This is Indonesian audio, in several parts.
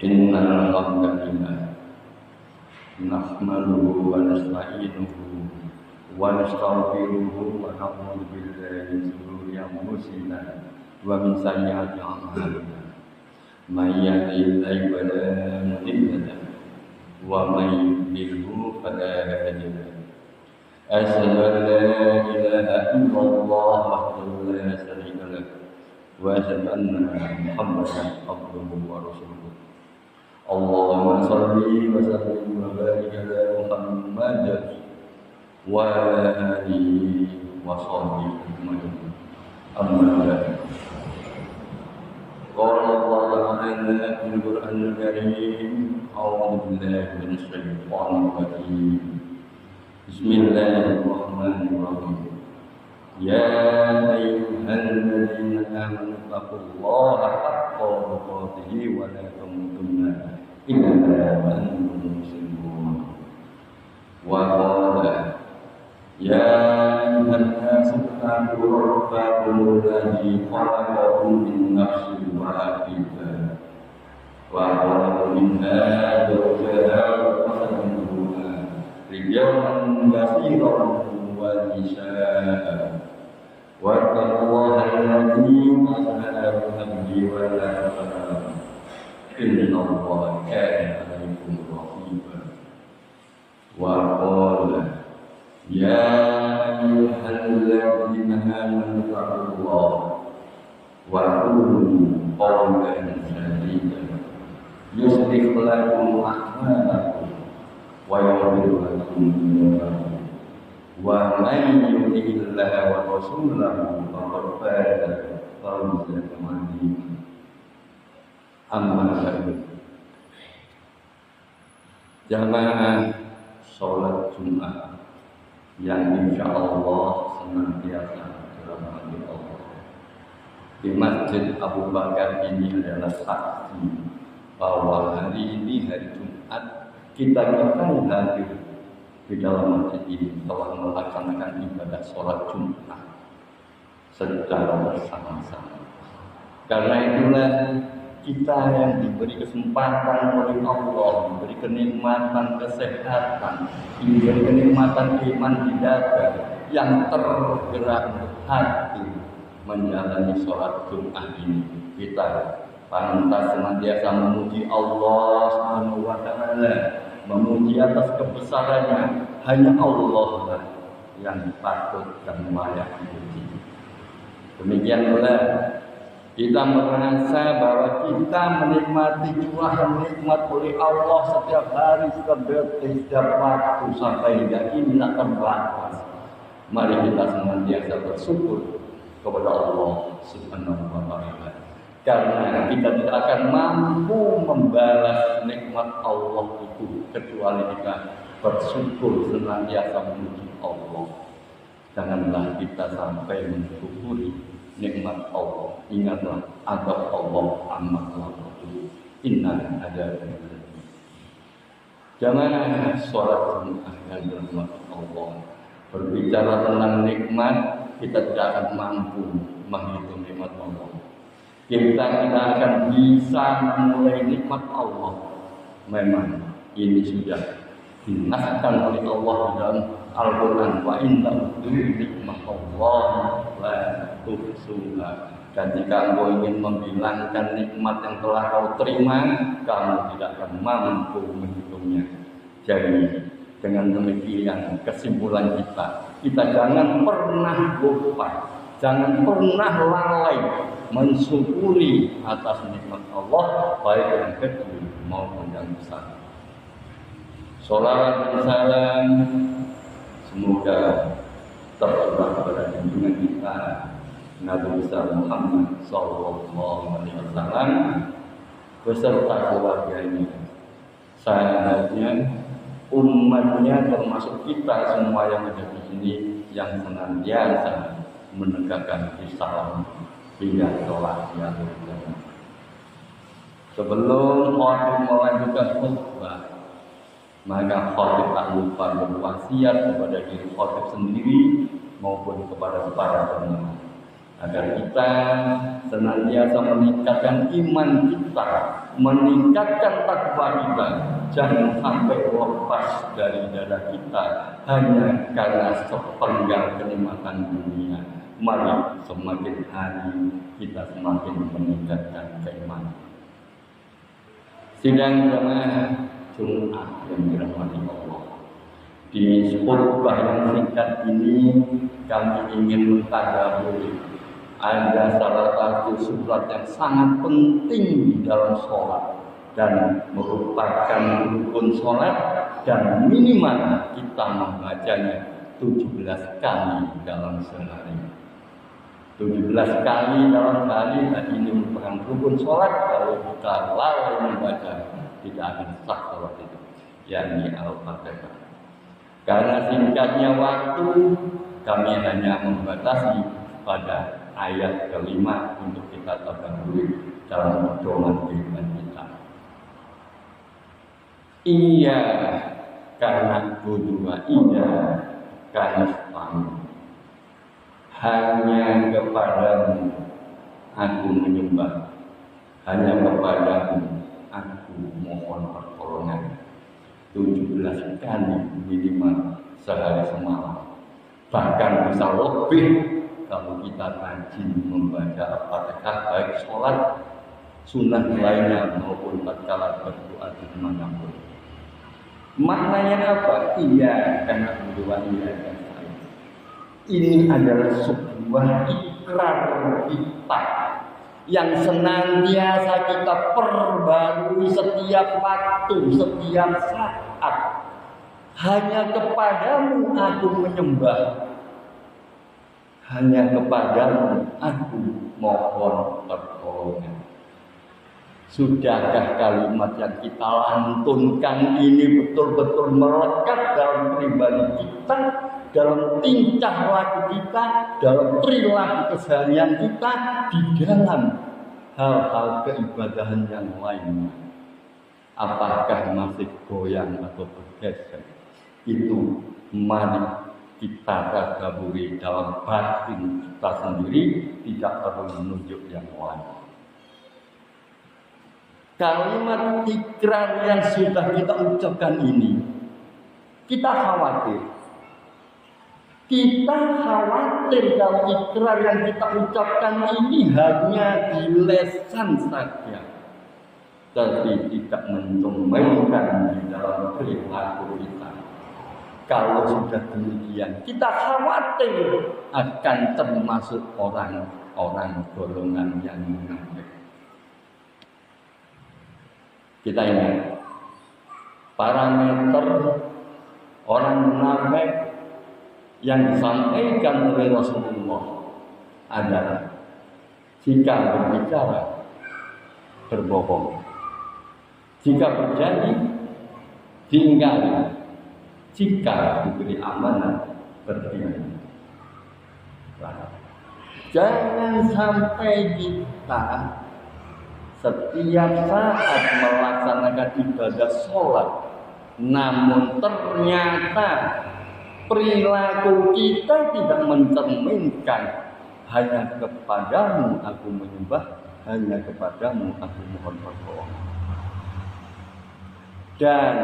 Innal hamdalillah nahmaduhu wa nasta'inuhu wa nastaghfiruhu wa na'udzu billahi min shururi anfusina wa min sayyiati a'malina. May yahdihillahu fala mudilla lahu wa may yudlilhu fala hadiya lahu. Asyhadu an la ilaha illallah wahdahu la syarika lahu wa asyhadu anna Muhammadan abduhu wa rasuluh. Allahumma shalli wa sallim wa barik ala Muhammad wa ala alihi wa sahbihi ajma'in. Amma ba'd. Qala Allah ta'ala fil Qur'anil Karim, a'udzu billahi minasy syaithanir rajim. Bismillahirrahmanirrahim. Ya ayyuhalladzina amanu taqullaha haqqa tuqatih wa la tamutunna illa wa antum muslimun. Wa qala ya ayyuhan nasu ittaqu rabbakum alladzi khalaqakum min nafsin wahidah wa khalaqa minha zawjaha wa khalaqa minha rijalan katsiran wa nisaa'a. Wattaqullaha alladzi tasaaluna bihi wal arham innallaha kana 'alaykum raqiba. Wa qala ya ayyuhalladzina amanu taqullaha wa qulu qawlan sadida yuslih lakum a'malakum wa yaghfir lakum dhunubakum. Wa man yuti'illaha wa rasulahu faqad faza fawzan 'azima. Amma ba'du. Jamaah sholat Jumat yang insyaallah senantiasa dirahmati Allah di Masjid Abu Bakar ini adalah saksi bahwa hari ini hari Jumat kita yang hadir di dalam masjid ini telah melaksanakan ibadah sholat Jumat secara bersama-sama. Karena itulah kita yang diberi kesempatan oleh Allah, diberi kenikmatan kesehatan, diberi kenikmatan iman di dada, yang tergerak untuk hati menjalani sholat Jumat ini. Kita pantas senantiasa memuji Allah Subhanahu wa Ta'ala, memuji atas kebesarannya. Hanya Allah lah yang patut dan layak dipuji. Demikian pula kita merasa bahwa kita menikmati curahan nikmat oleh Allah setiap hari, setiap detik, setiap waktu sampai hingga kini tak terbatas. Mari kita senantiasa bersyukur kepada Allah Subhanahu wa Ta'ala, karena kita tidak akan mampu membalas nikmat Allah itu kecuali kita bersyukur senantiasa memuji Allah. Janganlah kita sampai mensyukuri nikmat Allah. Ingatlah adab Allah amatlah itu. Inna ada. Jangan sholat Jumat yang dirahmati Allah. Berbicara tentang nikmat, kita tidak akan mampu menghitung nikmat Allah. Kita akan bisa memulai nikmat Allah. Memang ini sudah dinaskan oleh Allah dalam Al-Quran. Wa inna nikmat Allah la tuhsuha. Dan jika engkau ingin menghilangkan nikmat yang telah kau terima, kamu tidak akan mampu menghitungnya. Jadi dengan demikian kesimpulan kita jangan pernah lupa, jangan pernah lalai mensyukuri atas nikmat Allah, baik yang kecil maupun yang besar. Sholawat dan salam semoga tercurah kepada junjungan kita Nabi besar Muhammad sallallahu alaihi wasallam beserta keluarganya, sahabatnya, umatnya, termasuk kita semua yang ada di sini yang senantiasa menegakkan Islam hingga kelak di akhir zaman. Sebelum khatib melanjutkan khutbah, maka khatib tak lupa berwasiat kepada diri khatib sendiri maupun kepada para pendengar. agar kita senantiasa meningkatkan iman kita, meningkatkan takwa kita, jangan sampai lepas dari dada kita hanya karena sepenggal kenikmatan dunia. Mari semakin hari kita semakin meningkatkan keimanan. Sidang jamaah Jumat yang dirahmati Allah, di khutbah yang singkat ini kami ingin mentadaburi ada salah satu surat yang sangat penting di dalam sholat dan merupakan rukun sholat dan minimal kita membacanya 17 kali dalam sehari. 17 kali dalam sehari, dan ini merupakan rukun sholat. Kalau kita lalai membaca, tidak akan sah sholat itu, yakni Al-Fatihah. Karena singkatnya waktu, kami hanya membatasi pada ayat kelima untuk kita tadabburi dalam pedoman kehidupan kita. Iya karena kedua, iya karena sepaham. Hanya kepadamu aku menyembah, hanya kepadamu aku mohon pertolongan. 17 kali minimal sehari semalam, bahkan bisa lebih kalau kita rajin membaca Al-Fatihah, baik sholat sunnah lainnya maupun tatkala berdoa di dimanapun. Maknanya apa? Iya karena berdoa, iya dan saya. Ini adalah sebuah ikrar kita yang senantiasa kita perbarui setiap waktu, setiap saat. Hanya kepadamu aku menyembah, hanya kepadamu aku mohon pertolongan. Sudahkah kalimat yang kita lantunkan ini betul-betul melekat dalam pribadi kita, dalam tingkah laku kita, dalam perilaku keseharian kita, di dalam hal-hal keibadahan yang lainnya? Apakah masih goyang atau bergeser? Itu mari kita tadabburi dalam batin kita sendiri, tidak perlu menunjuk yang lain. Kalimat ikrar yang sudah kita ucapkan ini, kita khawatir. Kita khawatir kalau ikrar yang kita ucapkan ini hanya di lisan saja, tapi tidak mencerminkan di dalam perilaku kita. Kalau sudah demikian, kita khawatir akan termasuk orang-orang golongan yang munafik. Kita ingat parameter orang munafik yang disampaikan oleh Rasulullah adalah jika berbicara berbohong, jika berjanji diingkari, jika diberi amanah berkhianat. Jangan sampai kita setiap saat melaksanakan ibadah sholat, namun ternyata perilaku kita tidak mencerminkan hanya kepadamu aku menyembah, hanya kepadamu aku mohon pertolongan. Dan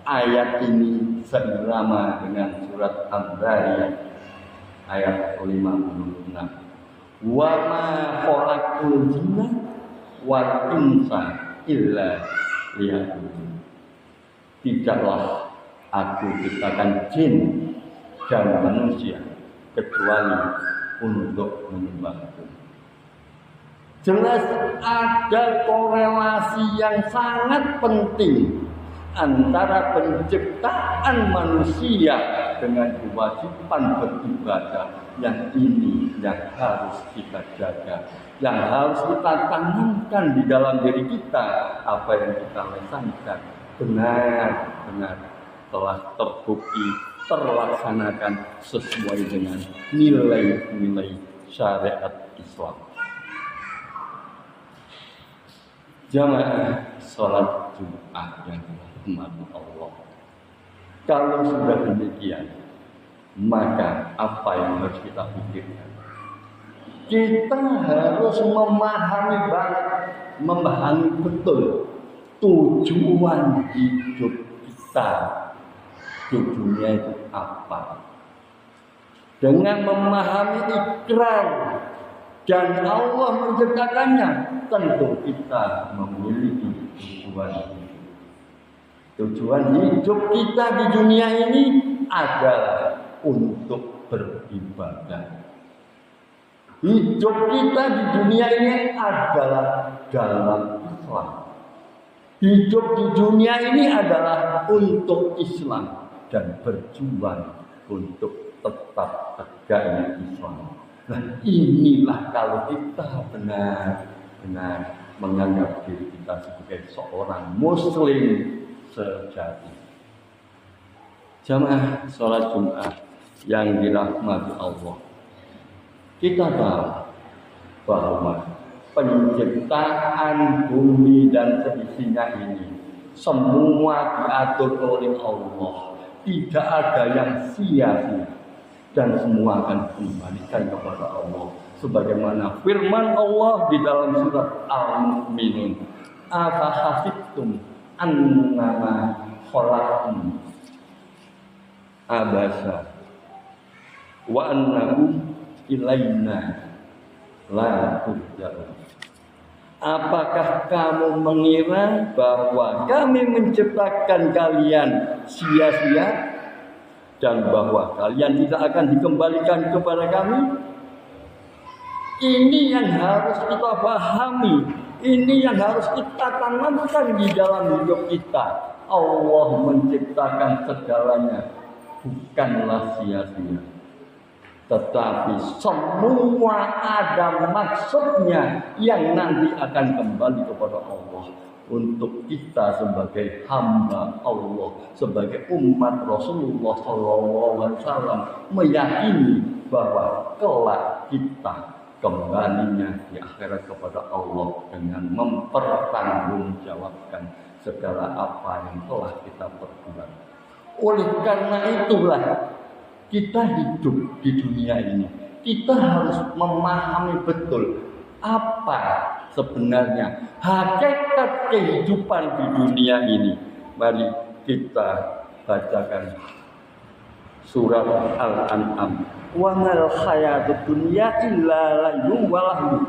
ayat ini seirama dengan surat Al-Zariyat ayat 56. Wa ma khalaqul jinna wal insa illa liya'budun. Tidaklah aku ciptakan jin dan manusia kecuali untuk menyembahku. Jelas ada korelasi yang sangat penting antara penciptaan manusia dengan kewajiban beribadah. Yang ini yang harus kita jaga, yang harus kita tanamkan di dalam diri kita. Apa yang kita lesankan benar-benar telah terbukti terlaksanakan sesuai dengan nilai-nilai syariat Islam. Jamaah sholat Jumat yang dirahmati Allah, kalau sudah demikian, maka apa yang harus kita pikirkan? kita harus memahami betul tujuan hidup kita di dunia itu apa. Dengan memahami ikrar dan Allah menciptakannya, tentu kita memiliki tujuan hidup. Tujuan hidup kita di dunia ini adalah untuk beribadah. Hidup kita di dunia ini adalah dalam Islam. Hidup di dunia ini adalah untuk Islam dan berjuang untuk tetap tegaknya Islam. Nah, inilah kalau kita benar-benar menganggap diri kita sebagai seorang Muslim sejati. Jamaah sholat Jumat yang dirahmati Allah, kita tahu bahwa penciptaan bumi dan seisinya ini semua diatur oleh Allah. Tidak ada yang sia-sia dan semua akan dikembalikan kepada Allah. Sebagaimana firman Allah di dalam surat Al-Mu'minun, "Afa hasibtum annama khalaqnakum abasa wa annakum ilaina la turja'un." Apakah kamu mengira bahwa kami menciptakan kalian sia-sia dan bahwa kalian tidak akan dikembalikan kepada kami? Ini yang harus kita pahami, ini yang harus kita tanamkan di dalam hidup kita. Allah menciptakan segalanya bukanlah sia-sia, tetapi semua ada maksudnya yang nanti akan kembali kepada Allah. Untuk kita sebagai hamba Allah, sebagai umat Rasulullah SAW, meyakini bahwa kelak kita kembalinya di akhirat kepada Allah dengan mempertanggungjawabkan segala apa yang telah kita perbuat. Oleh karena itulah kita hidup di dunia ini, kita harus memahami betul apa sebenarnya hakikat kehidupan di dunia ini. Mari kita bacakan surat Al-An'am. Wa mal hayatud dunya illa lahyun wa lahu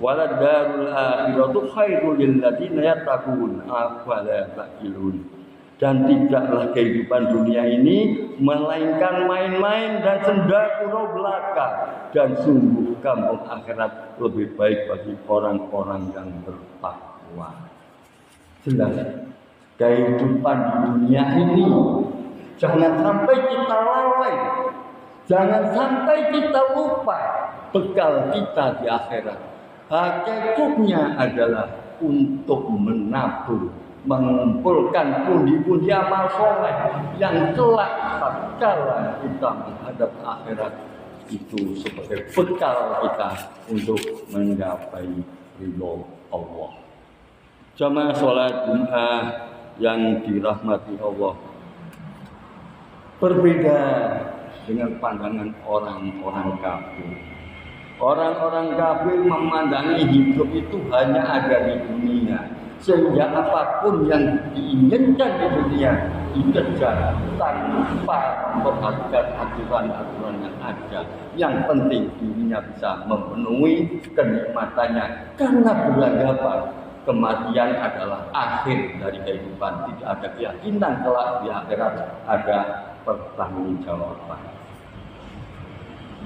walad darul akhiratu khairul lil ladzina yattaqun afala taqilun. Dan tidaklah kehidupan dunia ini melainkan main-main dan senda gurau belaka, dan sungguh kampung akhirat lebih baik bagi orang-orang yang bertakwa. Jelas kehidupan di dunia ini jangan sampai kita lalai, jangan sampai kita lupa bekal kita di akhirat. Hakikatnya adalah untuk menabur, mengumpulkan pundi-pundi amal soleh yang kelak tatkala kita menghadap akhirat itu sebagai bekal kita untuk menggapai ridho Allah. Jamaah sholat Jumat yang dirahmati Allah, berbeda dengan pandangan orang-orang kafir. Orang-orang kafir memandangi hidup itu hanya ada di dunia, sehingga apapun yang diinginkan di dunia dikejar tanpa memperhatikan aturan-aturan yang ada. Yang penting dirinya bisa memenuhi kenikmatannya, karena beranggapan kematian adalah akhir dari kehidupan. Tidak ada keyakinan kelak di akhirat ada pertanggungjawaban.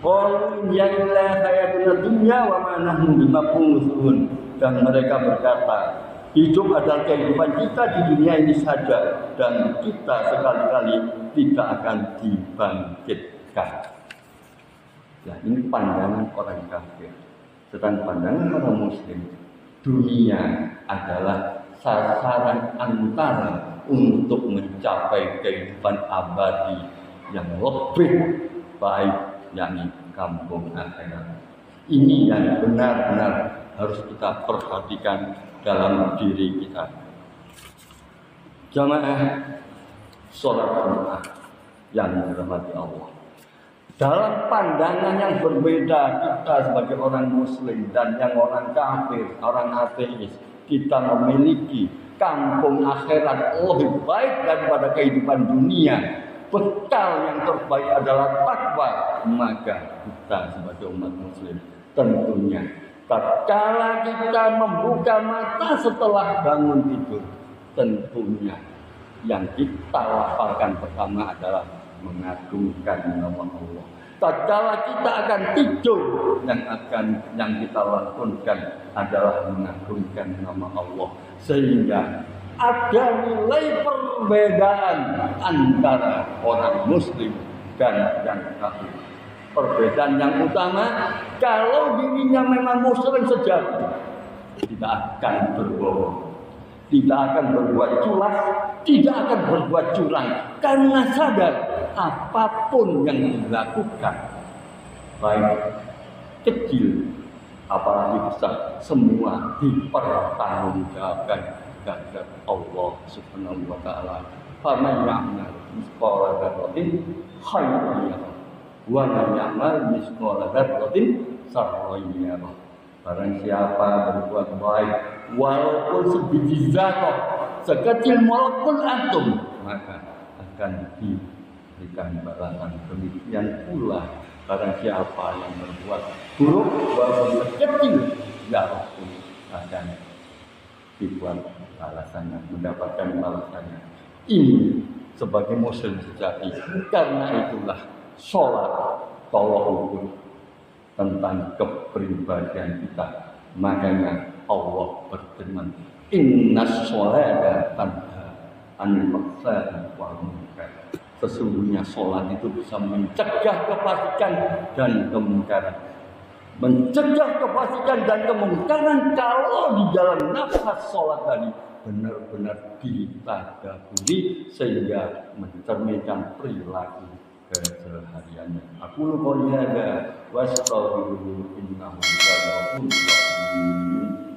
Qalu ya illa hayatuna dunya wa ma nahnu bimab'utsun. Dan mereka berkata, hidup adalah kehidupan kita di dunia ini saja, dan kita sekali-kali tidak akan dibangkitkan. Ya, ini pandangan orang kafir. Sedang pandangan orang muslim, dunia adalah sasaran antara untuk mencapai kehidupan abadi yang lebih baik, yakni kampung akhirat. Ini yang benar-benar harus kita perhatikan dalam diri kita. Jamaah sholat Jumat yang dirahmati Allah, Dalam pandangan yang berbeda kita sebagai orang muslim dan yang orang kafir, orang ateis, kita memiliki kampung akhirat lebih baik daripada kehidupan dunia. Bekal yang terbaik adalah takwa. Maka kita sebagai umat muslim tentunya tatkala kita membuka mata setelah bangun tidur, tentunya yang kita lafalkan pertama adalah mengagungkan nama Allah. Tatkala kita akan tidur, yang kita lakukan adalah mengagungkan nama Allah, sehingga ada nilai perbedaan antara orang muslim dan yang kafir. Perbedaan yang utama, kalau dirinya memang muslim sejati, tidak akan berbohong, tidak akan berbuat culas, tidak akan berbuat curang, karena sadar apapun yang dilakukan, baik kecil apalagi besar, semua dipertanggungjawabkan kepada Allah Subhanahu wa taala. Faman ya'mal mithqala dzarratin khairan yarah wa man ya'mal mithqala dzarratin syarran yarah. Barang siapa berbuat baik walaupun sebiji zarah, sekecil molekul atom, maka akan diberikan balasan. Demikian pula barang siapa yang berbuat buruk walaupun sekecil zarah pun akan dibuat balasannya, mendapatkan balasannya. Ini sebagai muslim sejati. Karena itulah sholat tolak ukur tentang kepribadian kita. Makanya Allah berfirman, innas sholata tanha anil fahsya'i wal munkar. Sesungguhnya sholat itu bisa mencegah kefasikan dan kemungkaran. Mencegah kefasikan dan kemungkaran kalau di dalam nafas sholat tadi benar-benar ditadaburi sehingga mencerminkan perilaku kesehariannya. Aku qouli hadza wa astaghfirullaha innahu ghafurur rahim.